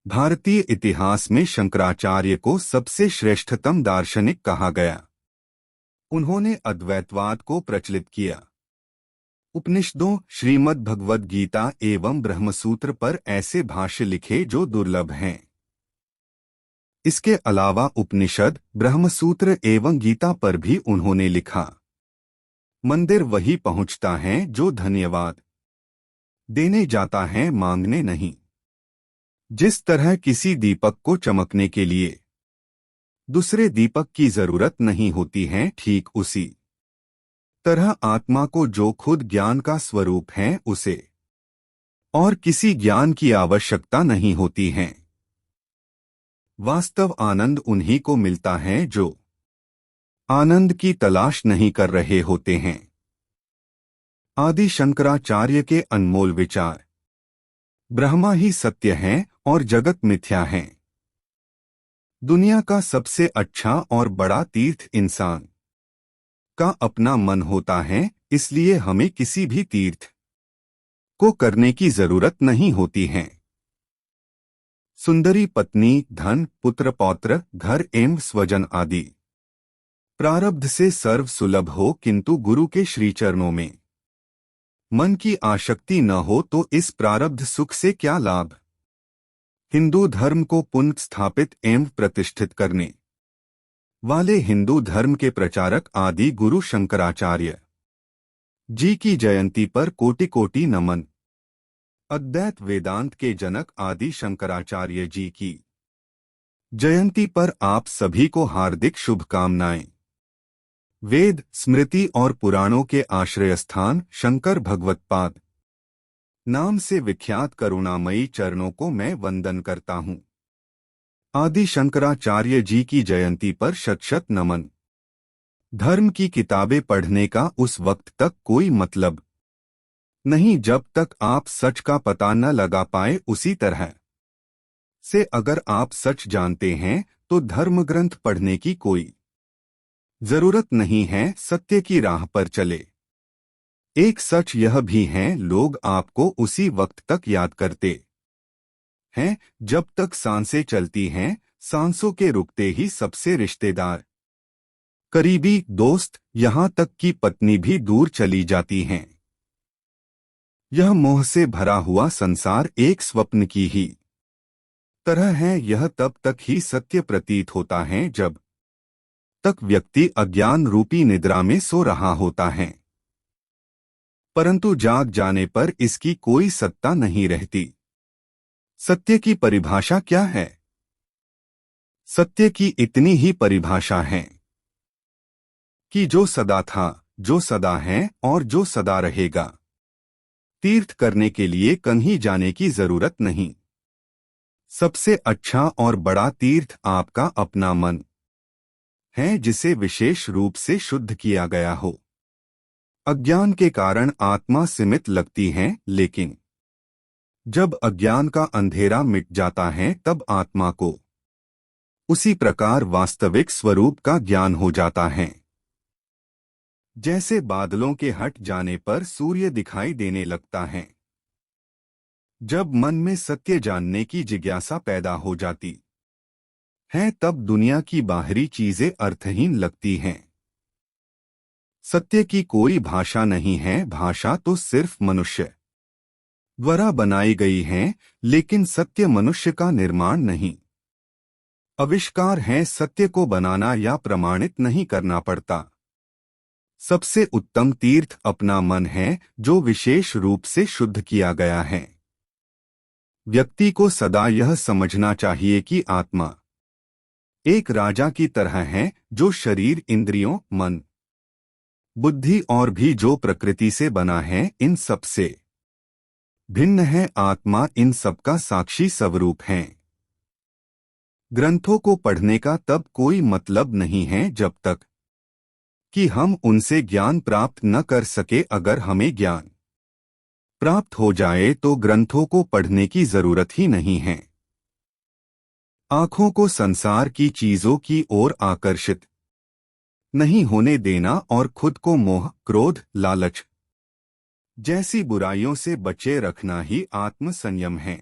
भारतीय इतिहास में शंकराचार्य को सबसे श्रेष्ठतम दार्शनिक कहा गया। उन्होंने अद्वैतवाद को प्रचलित किया। उपनिषदों, श्रीमद् भगवद गीता एवं ब्रह्मसूत्र पर ऐसे भाष्य लिखे जो दुर्लभ हैं। इसके अलावा उपनिषद, ब्रह्मसूत्र एवं गीता पर भी उन्होंने लिखा। मंदिर वही पहुंचता है जो धन्यवाद देने जाता है, मांगने नहीं। जिस तरह किसी दीपक को चमकने के लिए दूसरे दीपक की जरूरत नहीं होती है, ठीक उसी तरह आत्मा को जो खुद ज्ञान का स्वरूप है, उसे और किसी ज्ञान की आवश्यकता नहीं होती है। वास्तव आनंद उन्हीं को मिलता है जो आनंद की तलाश नहीं कर रहे होते हैं। आदि शंकराचार्य के अनमोल विचार। ब्रह्मा ही सत्य है और जगत मिथ्या है। दुनिया का सबसे अच्छा और बड़ा तीर्थ इंसान का अपना मन होता है, इसलिए हमें किसी भी तीर्थ को करने की जरूरत नहीं होती है। सुंदरी पत्नी, धन, पुत्र पौत्र, घर एवं स्वजन आदि प्रारब्ध से सर्व सुलभ हो, किंतु गुरु के श्रीचरणों में मन की आसक्ति न हो तो इस प्रारब्ध सुख से क्या लाभ। हिंदू धर्म को पुनः स्थापित एवं प्रतिष्ठित करने वाले हिंदू धर्म के प्रचारक आदि गुरु शंकराचार्य जी की जयंती पर कोटि कोटि नमन। अद्वैत वेदांत के जनक आदि शंकराचार्य जी की जयंती पर आप सभी को हार्दिक शुभकामनाएं। वेद, स्मृति और पुराणों के आश्रय स्थान शंकर भगवत्पाद नाम से विख्यात करुणामयी चरणों को मैं वंदन करता हूँ। आदि शंकराचार्य जी की जयंती पर शत शत नमन। धर्म की किताबें पढ़ने का उस वक्त तक कोई मतलब नहीं जब तक आप सच का पता न लगा पाए। उसी तरह से अगर आप सच जानते हैं तो धर्म ग्रंथ पढ़ने की कोई जरूरत नहीं है, सत्य की राह पर चले। एक सच यह भी है, लोग आपको उसी वक्त तक याद करते हैं जब तक सांसें चलती हैं। सांसों के रुकते ही सबसे रिश्तेदार, करीबी, दोस्त, यहाँ तक कि पत्नी भी दूर चली जाती हैं। यह मोह से भरा हुआ संसार एक स्वप्न की ही तरह है। यह तब तक ही सत्य प्रतीत होता है जब तक व्यक्ति अज्ञान रूपी निद्रा में सो रहा होता है, परंतु जाग जाने पर इसकी कोई सत्ता नहीं रहती। सत्य की परिभाषा क्या है? सत्य की इतनी ही परिभाषा है कि जो सदा था, जो सदा है और जो सदा रहेगा। तीर्थ करने के लिए कहीं जाने की जरूरत नहीं। सबसे अच्छा और बड़ा तीर्थ आपका अपना मन है, जिसे विशेष रूप से शुद्ध किया गया हो। अज्ञान के कारण आत्मा सीमित लगती है, लेकिन जब अज्ञान का अंधेरा मिट जाता है तब आत्मा को उसी प्रकार वास्तविक स्वरूप का ज्ञान हो जाता है। जैसे बादलों के हट जाने पर सूर्य दिखाई देने लगता है। जब मन में सत्य जानने की जिज्ञासा पैदा हो जाती है तब दुनिया की बाहरी चीजें अर्थहीन लगती हैं। सत्य की कोई भाषा नहीं है, भाषा तो सिर्फ मनुष्य द्वारा बनाई गई है, लेकिन सत्य मनुष्य का निर्माण नहीं, आविष्कार है। सत्य को बनाना या प्रमाणित नहीं करना पड़ता। सबसे उत्तम तीर्थ अपना मन है, जो विशेष रूप से शुद्ध किया गया है। व्यक्ति को सदा यह समझना चाहिए कि आत्मा एक राजा की तरह है, जो शरीर, इंद्रियों, मन, बुद्धि और भी जो प्रकृति से बना है, इन सब से भिन्न है। आत्मा इन सब का साक्षी स्वरूप है। ग्रंथों को पढ़ने का तब कोई मतलब नहीं है जब तक कि हम उनसे ज्ञान प्राप्त न कर सके। अगर हमें ज्ञान प्राप्त हो जाए तो ग्रंथों को पढ़ने की जरूरत ही नहीं है। आंखों को संसार की चीजों की ओर आकर्षित नहीं होने देना और खुद को मोह, क्रोध, लालच जैसी बुराइयों से बचे रखना ही आत्म संयम है।